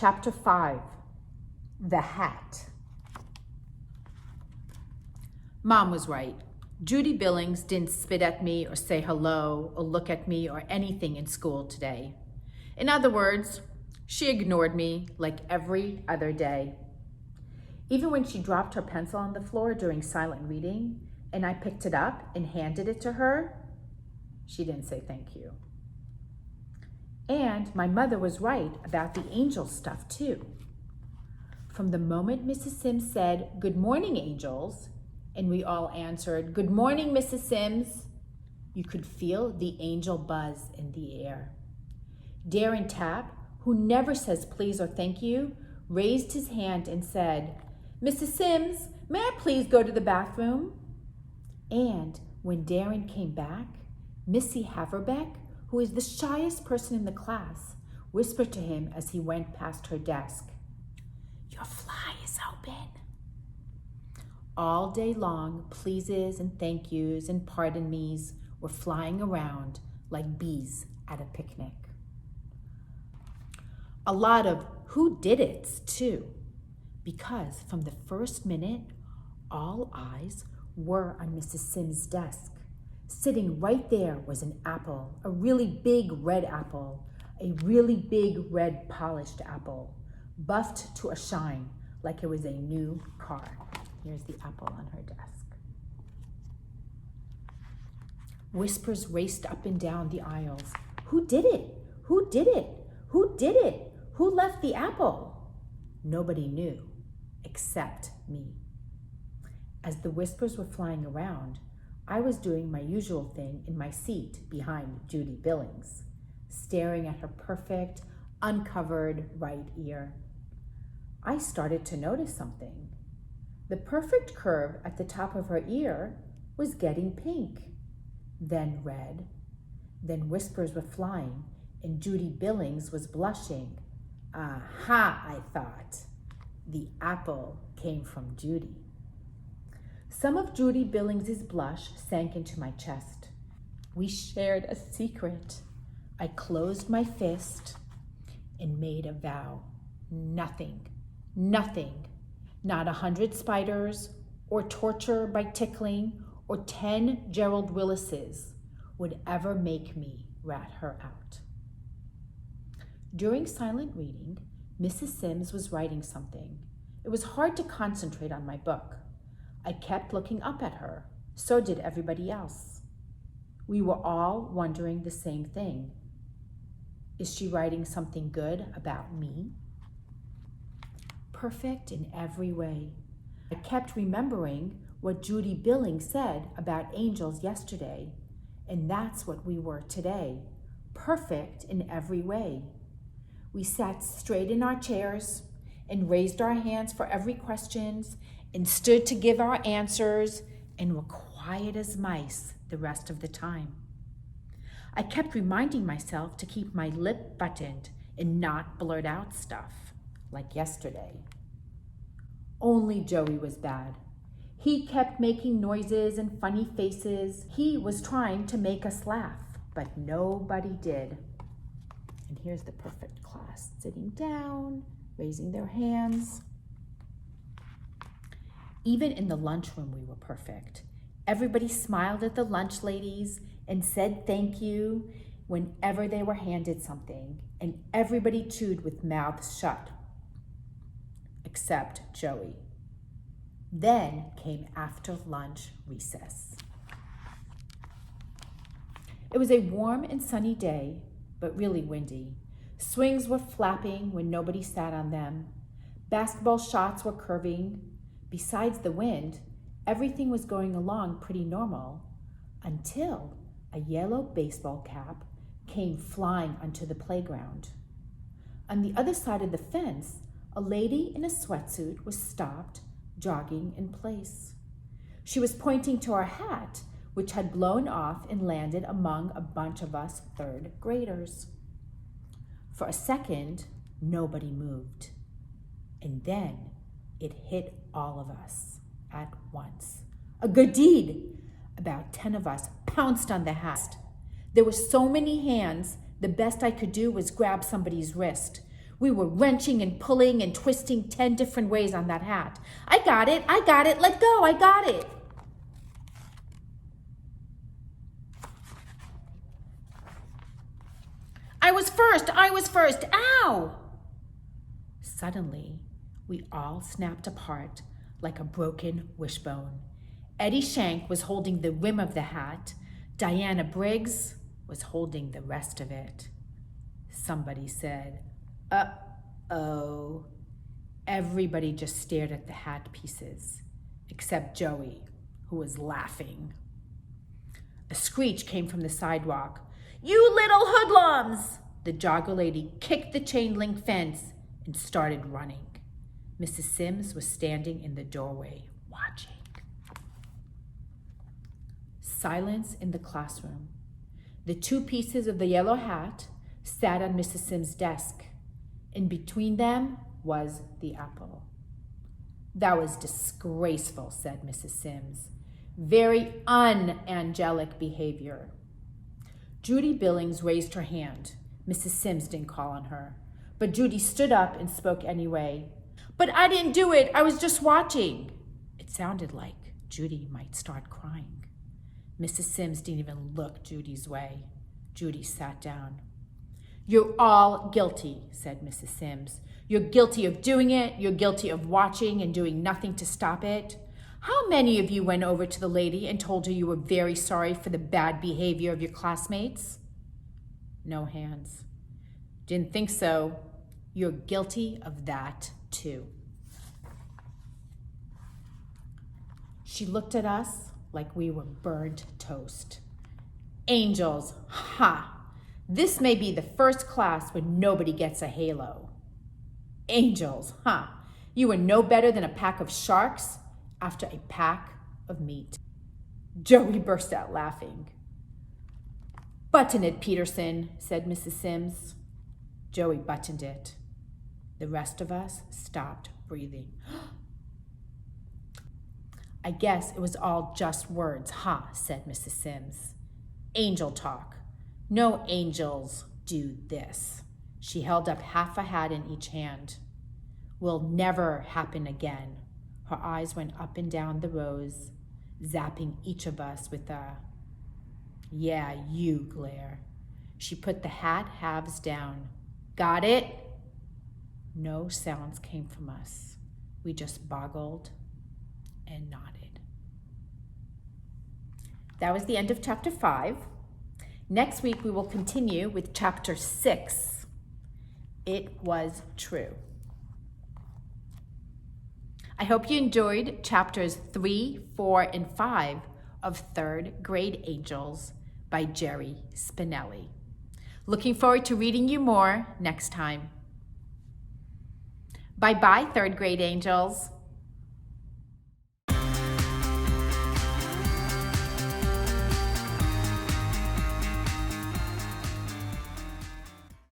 Chapter 5, The Hat. Mom was right. Judy Billings didn't spit at me or say hello or look at me or anything in school today. In other words, she ignored me like every other day. Even when she dropped her pencil on the floor during silent reading and I picked it up and handed it to her, she didn't say thank you. And my mother was right about the angel stuff too. From the moment Mrs. Sims said, "Good morning, angels," and we all answered, "Good morning, Mrs. Sims," you could feel the angel buzz in the air. Darren Tapp, who never says please or thank you, raised his hand and said, "Mrs. Sims, may I please go to the bathroom?" And when Darren came back, Missy Haverbeck, who is the shyest person in the class, whispered to him as he went past her desk, "Your fly is open." All day long, pleases and thank yous and pardon me's were flying around like bees at a picnic. A lot of who did it's too, because from the first minute, all eyes were on Mrs. Sims' desk. Sitting right there was an apple, a really big red apple, a really big red polished apple, buffed to a shine like it was a new car. Here's the apple on her desk. Whispers raced up and down the aisles. Who did it? Who did it? Who did it? Who left the apple? Nobody knew, except me. As the whispers were flying around, I was doing my usual thing in my seat behind Judy Billings, staring at her perfect, uncovered right ear. I started to notice something. The perfect curve at the top of her ear was getting pink, then red, then whispers were flying, and Judy Billings was blushing. Aha, I thought. The apple came from Judy. Some of Judy Billings' blush sank into my chest. We shared a secret. I closed my fist and made a vow. Nothing, not 100 spiders or torture by tickling or 10 Gerald Willises would ever make me rat her out. During silent reading, Mrs. Sims was writing something. It was hard to concentrate on my book. I kept looking up at her. So did everybody else. We were all wondering the same thing. Is she writing something good about me? Perfect in every way. I kept remembering what Judy Billings said about angels yesterday, and that's what we were today. Perfect in every way. We sat straight in our chairs and raised our hands for every question and stood to give our answers and were quiet as mice the rest of the time. I kept reminding myself to keep my lip buttoned and not blurt out stuff like yesterday. Only Joey was bad. He kept making noises and funny faces. He was trying to make us laugh, but nobody did. And here's the perfect class, sitting down, raising their hands. Even in the lunchroom, we were perfect. Everybody smiled at the lunch ladies and said thank you whenever they were handed something, and everybody chewed with mouths shut, except Joey. Then came after lunch recess. It was a warm and sunny day, but really windy. Swings were flapping when nobody sat on them. Basketball shots were curving. Besides the wind, everything was going along pretty normal until a yellow baseball cap came flying onto the playground. On the other side of the fence, a lady in a sweatsuit was stopped, jogging in place. She was pointing to our hat, which had blown off and landed among a bunch of us third graders. For a second, nobody moved. And then it hit all of us at once. A good deed. About 10 of us pounced on the hat. There were so many hands, the best I could do was grab somebody's wrist. We were wrenching and pulling and twisting 10 different ways on that hat. I got it, let go, I got it. I was first, ow! Suddenly, we all snapped apart like a broken wishbone. Eddie Shank was holding the rim of the hat. Diana Briggs was holding the rest of it. Somebody said, "Uh-oh." Everybody just stared at the hat pieces, except Joey, who was laughing. A screech came from the sidewalk. "You little hoodlums!" The jogger lady kicked the chain link fence and started running. Mrs. Sims was standing in the doorway, watching. Silence in the classroom. The two pieces of the yellow hat sat on Mrs. Sims' desk. In between them was the apple. "That was disgraceful," said Mrs. Sims. "Very unangelic behavior." Judy Billings raised her hand. Mrs. Sims didn't call on her, but Judy stood up and spoke anyway. "But I didn't do it. I was just watching." It sounded like Judy might start crying. Mrs. Sims didn't even look Judy's way. Judy sat down. "You're all guilty," said Mrs. Sims. "You're guilty of doing it. You're guilty of watching and doing nothing to stop it. How many of you went over to the lady and told her you were very sorry for the bad behavior of your classmates?" No hands. "Didn't think so. You're guilty of that too." She looked at us like we were burnt toast. "Angels, ha! This may be the first class where nobody gets a halo." "Angels, ha! You are no better than a pack of sharks after a pack of meat." Joey burst out laughing. "Button it, Peterson," said Mrs. Sims. Joey buttoned it. The rest of us stopped breathing. "I guess it was all just words, huh?" said Mrs. Sims. "Angel talk. No angels do this." She held up half a hat in each hand. "Will never happen again." Her eyes went up and down the rows, zapping each of us with a "yeah, you" glare. She put the hat halves down. "Got it?" No sounds came from us. We just boggled and nodded. That was the end of chapter 5. Next week, we will continue with chapter 6. It was true. I hope you enjoyed chapters 3, 4, and 5 of Third Grade Angels by Jerry Spinelli. Looking forward to reading you more next time. Bye-bye, Third Grade Angels.